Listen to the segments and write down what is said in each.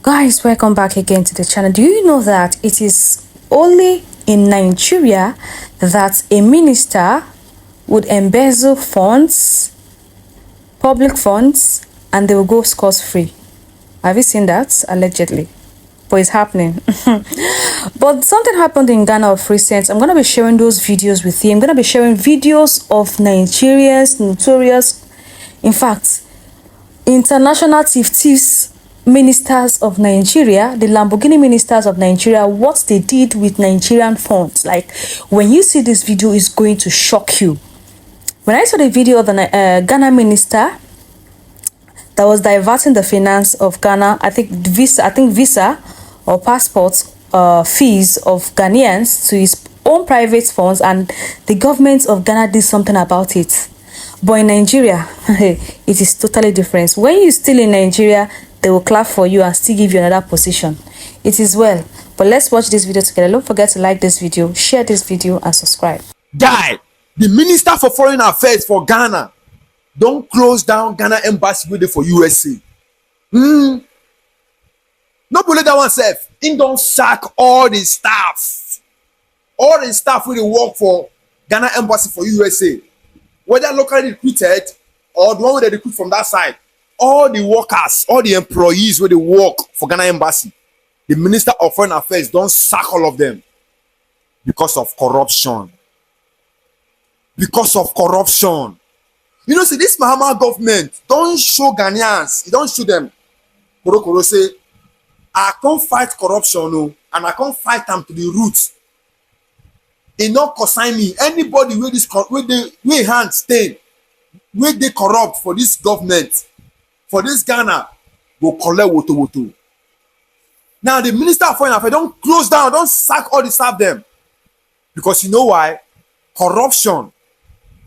Guys, welcome back again to the channel. Do you know that it is only in Nigeria that a minister would embezzle funds, public funds, and they will go scot-free? Have you seen that? Allegedly. But it's happening. But something happened in Ghana of recent. I'm going to be sharing those videos with you. I'm going to be sharing videos of Nigerians, notorious, in fact, international thieves, ministers of Nigeria, the Lamborghini ministers of Nigeria, what they did with Nigerian funds. Like, when you see this video, it's going to shock you. When I saw the video of the Ghana minister that was diverting the finance of Ghana, I think visa or passport fees of Ghanaians to his own private funds, and the government of Ghana did something about it. But in Nigeria, it is totally different. When you still in Nigeria, they will clap for you and still give you another position. It is well. But let's watch this video together. Don't forget to like this video, share this video, and subscribe. Guy, the Minister for Foreign Affairs for Ghana don't close down Ghana embassy with it for USA. Not believe that one self. He don't sack all the staff. All the staff will work for Ghana embassy for USA. Whether locally recruited or the one they recruit from that side. All the workers, all the employees where they work for Ghana embassy, the Minister of Foreign Affairs don't sack all of them because of corruption. Because of corruption. You know, see, this Mahama government don't show Ghanaians, it don't show them. Korokoro say, I can't fight corruption, no, and I can't fight them to the roots. It not consign me. Anybody with this with hand stain, where they corrupt for this government, for this Ghana, go collect woto. Now the Minister of Foreign Affairs don't close down, don't sack all the staff them. Because you know why? Corruption.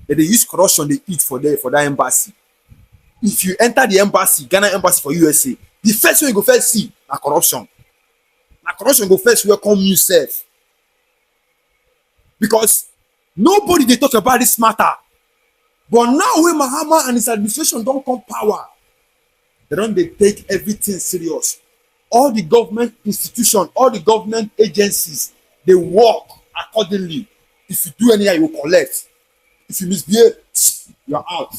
They use corruption, they eat for that embassy. If you enter the embassy, Ghana embassy for USA, the first one you go first see na corruption. Na corruption go first welcome you self. Because nobody they talk about this matter. But now when Mahama and his administration don't come power, they take everything serious. All the government institutions, all the government agencies, they work accordingly. If you do anything, you will collect. If you misbehave, you're out.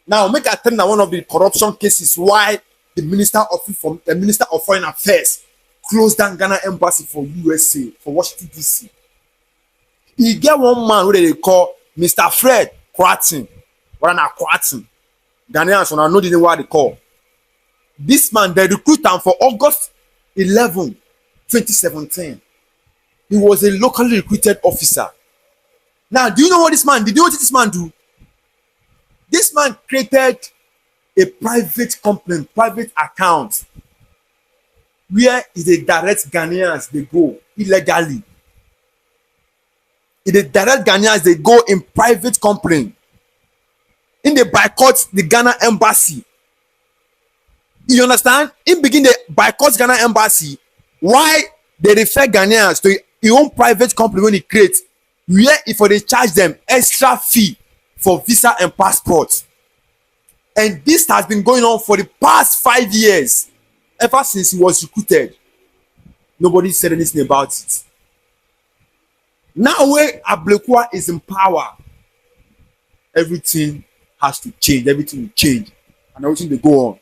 Now, make I tell you one of the corruption cases why the Minister of Foreign Affairs closed down Ghana embassy for USA, for Washington, D.C. He get one man who they call Mr. Fred Quartin. What are Quartin? Ghanaians will know the name what they call. This man, they recruit him for August 11, 2017. He was a locally recruited officer. Now, do you know what this man did? Do you know what this man do? This man created a private company, private account, where they direct Ghanaians, they go illegally. They direct Ghanaians, they go in private company. In the boycott the Ghana embassy. You understand? In begin the boycott Ghana embassy. Why they refer Ghanaians to your own private company when it creates, where if they charge them extra fee for visa and passport. And this has been going on for the past 5 years. Ever since he was recruited. Nobody said anything about it. Now when Ablekwa is in power, everything has to change. Everything will change. And everything will go on.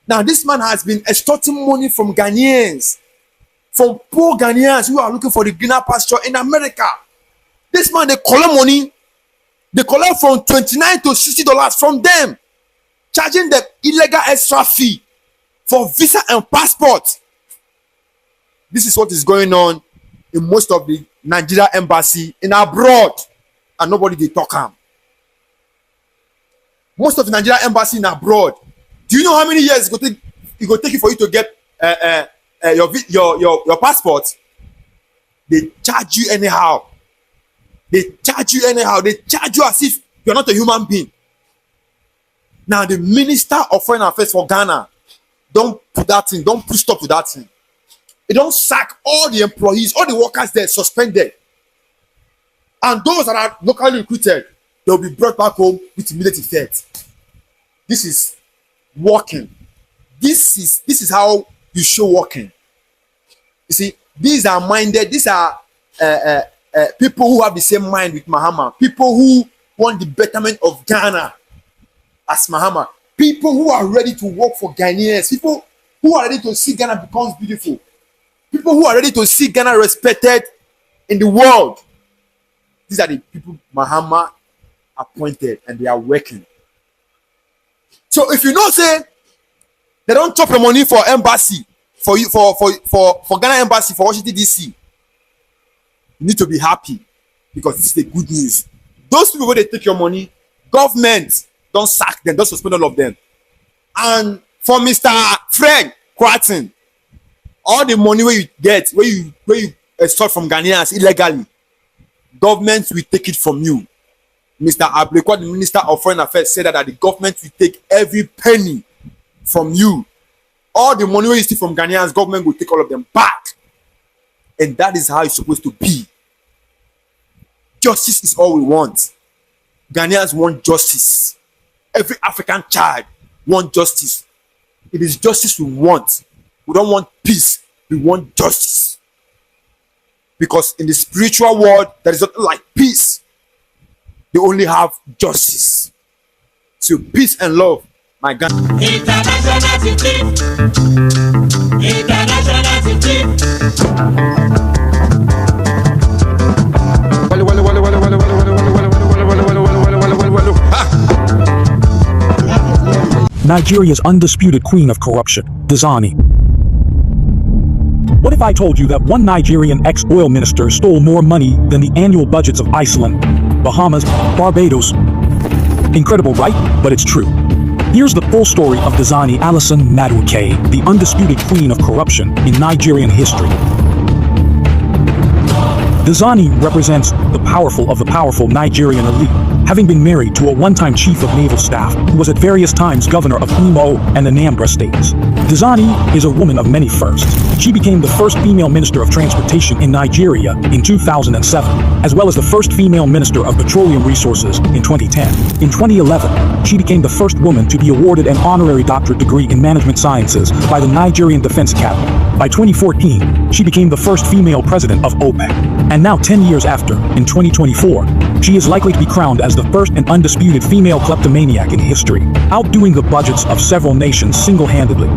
Now this man has been extorting money from Ghanaians. From poor Ghanaians who are looking for the greener pasture in America. This man, they collect money. They collect from $29 to $60 from them. Charging them illegal extra fee for visa and passport. This is what is going on in most of the Nigeria embassy in abroad. And nobody they talk am. Most of the Nigeria embassy in abroad. Do you know how many years it go take you for you to get your passport? They charge you anyhow. They charge you anyhow. They charge you as if you're not a human being. Now the Minister of Foreign Affairs for Ghana don't put that thing, don't put stop to that thing. They don't sack all the employees, all the workers there suspended. And those that are locally recruited, they'll be brought back home with immediate effect. This is working. This is how you show working. You see, these are people who have the same mind with Mahama, people who want the betterment of Ghana as Mahama, people who are ready to work for Ghanaians, people who are ready to see Ghana becomes beautiful, people who are ready to see Ghana respected in the world. These are the people Mahama appointed, and they are working. So if you know, say they don't chop your money for embassy, for Ghana embassy for Washington DC, you need to be happy, because this is the good news. Those people where they take your money, government don't sack them, don't suspend all of them. And for Mr. Fred Kwarteng, all the money where you get, where you extort from Ghanaians illegally, government will take it from you. Mr. Ablekwa, the Minister of Foreign Affairs, said that the government will take every penny from you. All the money you steal from Ghanaians, government will take all of them back. And that is how it's supposed to be. Justice is all we want. Ghanaians want justice. Every African child wants justice. It is justice we want. We don't want peace. We want justice. Because in the spiritual world, there is nothing like peace. They only have justice. So peace and love, my God. Nigeria's undisputed queen of corruption, Diezani. What if I told you that one Nigerian ex-oil minister stole more money than the annual budgets of Iceland, Bahamas, Barbados? Incredible, right? But it's true. Here's the full story of Diezani Alison-Madueke, the undisputed queen of corruption in Nigerian history. Diezani represents the powerful of the powerful Nigerian elite, having been married to a one-time chief of naval staff who was at various times governor of Imo and Anambra states. Diezani is a woman of many firsts. She became the first female minister of transportation in Nigeria in 2007, as well as the first female minister of petroleum resources in 2010. In 2011, she became the first woman to be awarded an honorary doctorate degree in management sciences by the Nigerian Defense Academy. By 2014, she became the first female president of OPEC. And now 10 years after, in 2024, she is likely to be crowned as the first and undisputed female kleptomaniac in history, outdoing the budgets of several nations single-handedly.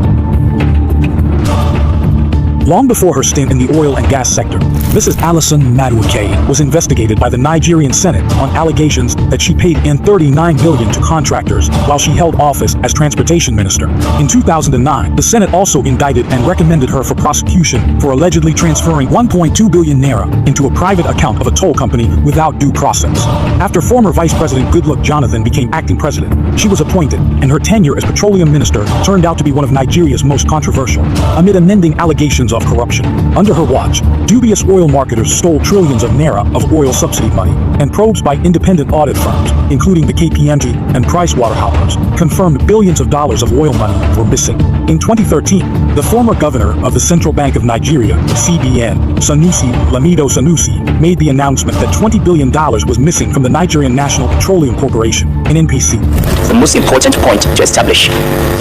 Long before her stint in the oil and gas sector, Mrs. Alison-Madueke was investigated by the Nigerian Senate on allegations that she paid in $39 billion to contractors while she held office as transportation minister. In 2009, the Senate also indicted and recommended her for prosecution for allegedly transferring 1.2 billion naira into a private account of a toll company without due process. After former Vice President Goodluck Jonathan became acting president, she was appointed, and her tenure as petroleum minister turned out to be one of Nigeria's most controversial, amid unending allegations of corruption. Under her watch, dubious oil marketers stole trillions of naira of oil subsidy money, and probes by independent audit firms, including the KPMG and PricewaterhouseCoopers, confirmed billions of dollars of oil money were missing. In 2013, the former governor of the Central Bank of Nigeria, CBN, Sanusi Lamido Sanusi, made the announcement that $20 billion was missing from the Nigerian National Petroleum Corporation, an NPC. The most important point to establish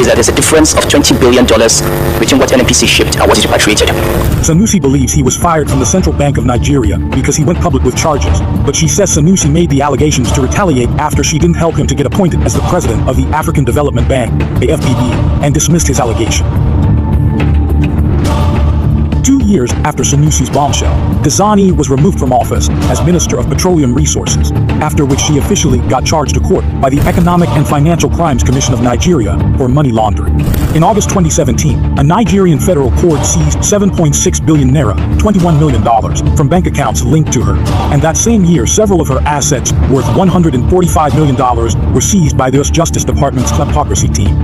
is that there's a difference of $20 billion between what NPC shipped and what is repatriated. Sanusi believes he was fired from the Central Bank of Nigeria because he went public with charges, but she says Sanusi made the allegations to retaliate after she didn't help him to get appointed as the president of the African Development Bank, AFDB, and dismissed his allegation. 2 years after Sanusi's bombshell, Diezani was removed from office as Minister of Petroleum Resources, after which she officially got charged to court by the Economic and Financial Crimes Commission of Nigeria for money laundering. In August 2017, a Nigerian federal court seized 7.6 billion naira, $21 million, from bank accounts linked to her, and that same year several of her assets worth $145 million were seized by the US Justice Department's kleptocracy team.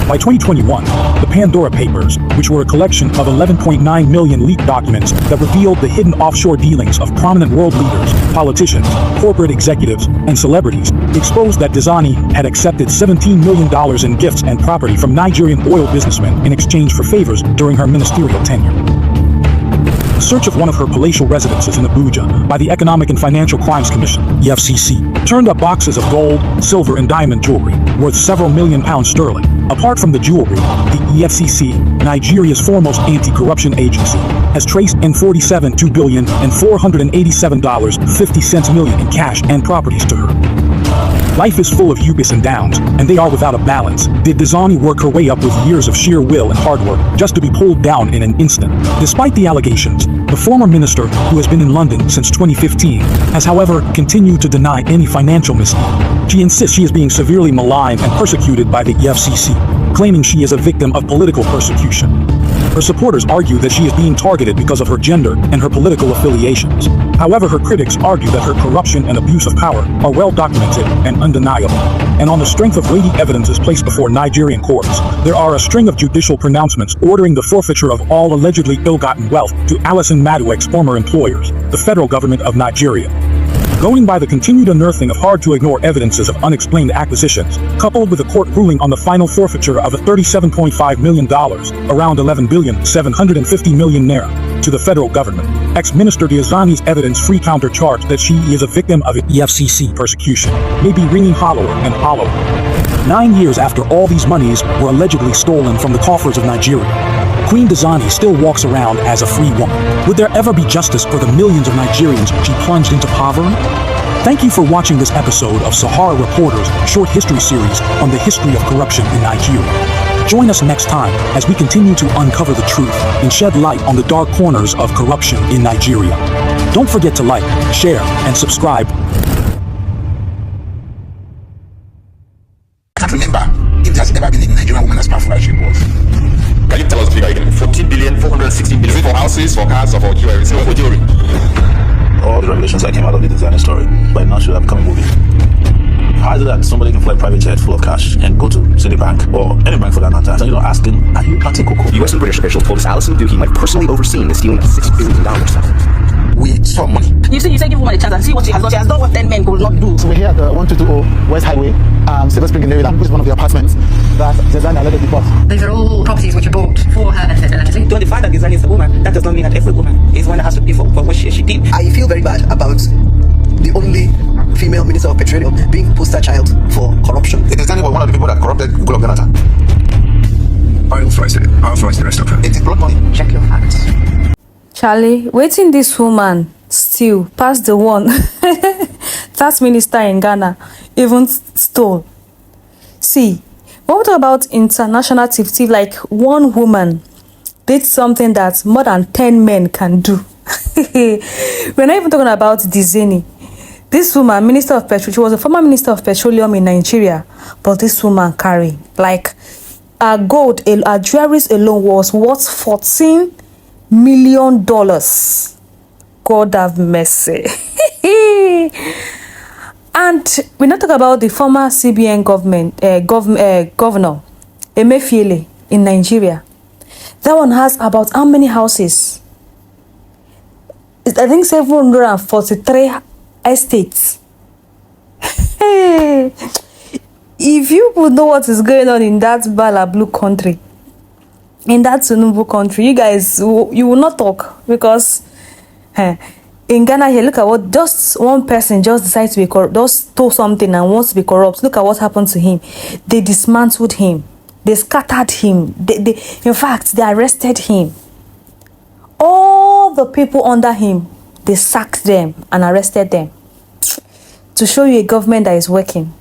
By 2021, the Pandora Papers, which were a collection of 11.9 million leaked documents that revealed the hidden offshore dealings of prominent world leaders, politicians, corporate executives, and celebrities, exposed that Diezani had accepted $17 million in gifts and property from Nigerian oil businessmen in exchange for favors during her ministerial tenure. A search of one of her palatial residences in Abuja by the Economic and Financial Crimes Commission, EFCC, turned up boxes of gold, silver, and diamond jewelry worth several £1 million sterling, Apart from the jewelry, the EFCC, Nigeria's foremost anti-corruption agency, has traced in $47,247.50 million in cash and properties to her. Life is full of ups and downs, and they are without a balance. Did Diezani work her way up with years of sheer will and hard work just to be pulled down in an instant? Despite the allegations, the former minister, who has been in London since 2015, has however continued to deny any financial misdeed. She insists she is being severely maligned and persecuted by the EFCC, claiming she is a victim of political persecution. Her supporters argue that she is being targeted because of her gender and her political affiliations. However, her critics argue that her corruption and abuse of power are well documented and undeniable. And on the strength of weighty evidences placed before Nigerian courts, there are a string of judicial pronouncements ordering the forfeiture of all allegedly ill-gotten wealth to Alison-Madueke's former employers, the federal government of Nigeria. Going by the continued unearthing of hard-to-ignore evidences of unexplained acquisitions, coupled with a court ruling on the final forfeiture of a $37.5 million, around 11,750 million naira, to the federal government, ex-minister Diezani's evidence-free countercharge that she is a victim of EFCC persecution may be ringing hollower and hollower. 9 years after all these monies were allegedly stolen from the coffers of Nigeria, Queen Diezani still walks around as a free woman. Would there ever be justice for the millions of Nigerians she plunged into poverty? Thank you for watching this episode of Sahara Reporter's short history series on the history of corruption in Nigeria. Join us next time as we continue to uncover the truth and shed light on the dark corners of corruption in Nigeria. Don't forget to like, share, and subscribe. I can't remember if there's ever been a Nigerian woman as powerful as she was. Can you tell us the figure again? 14 billion, 460 billion. Is it for houses, for cars, or for jewelry? So for jewelry. All the revelations that came out of the Diezani story by now should have become a movie. How is it that somebody can fly a private jet full of cash and go to Citibank or any bank for that matter, and asking, are you planting cocoa? U.S. and British officials told us Alison-Madueke might personally overseen the stealing of $6 billion. We saw money. You say give woman a chance and see what she has done. She has done what 10 men could not do. So we're here at the 1220 West Highway, Silver Spring in Maryland, which is one of the apartments that Diezani allegedly bought. These are all properties which were bought for her benefit, allegedly. To the fact that Diezani is a woman, that does not mean that every woman is one that has to pay for what she did. I feel very bad about the only female minister of petroleum being poster child for corruption. Diezani was one of the people that corrupted Google of Ghana. I authorized it. I authorized the rest of her. It is blood money. Check your facts. Charlie, waiting this woman still past the one that minister in Ghana even stole. See, when we talk about international thief, like one woman did something that more than 10 men can do. We're not even talking about Diezani. This woman, minister of petroleum, she was a former minister of petroleum in Nigeria, but this woman carry like her gold, her jewelry alone was worth $14 million. God have mercy. And we not talk about the former CBN governor Emefiele in Nigeria. That one has about how many houses? I think 743 estates. If you would know what is going on in that Bala Blue country, in that Tinubu country, you guys, you will not talk, because in Ghana here, look at what just one person just decided to be corrupt, just stole something and wants to be corrupt. Look at what happened to him. They dismantled him. They scattered him. In fact, they arrested him. All the people under him, they sacked them and arrested them. To show you a government that is working.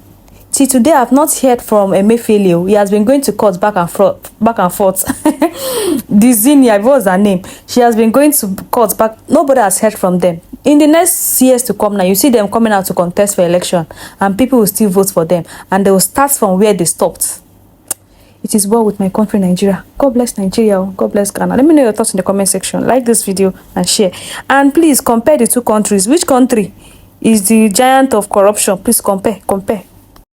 See, today I've not heard from Emefiele. He has been going to court back and forth. Diezani, what was her name? She has been going to court back. Nobody has heard from them. In the next years to come now, you see them coming out to contest for election, and people will still vote for them, and they will start from where they stopped. It is well with my country, Nigeria. God bless Nigeria. God bless Ghana. Let me know your thoughts in the comment section. Like this video and share. And please compare the two countries. Which country is the giant of corruption? Please compare.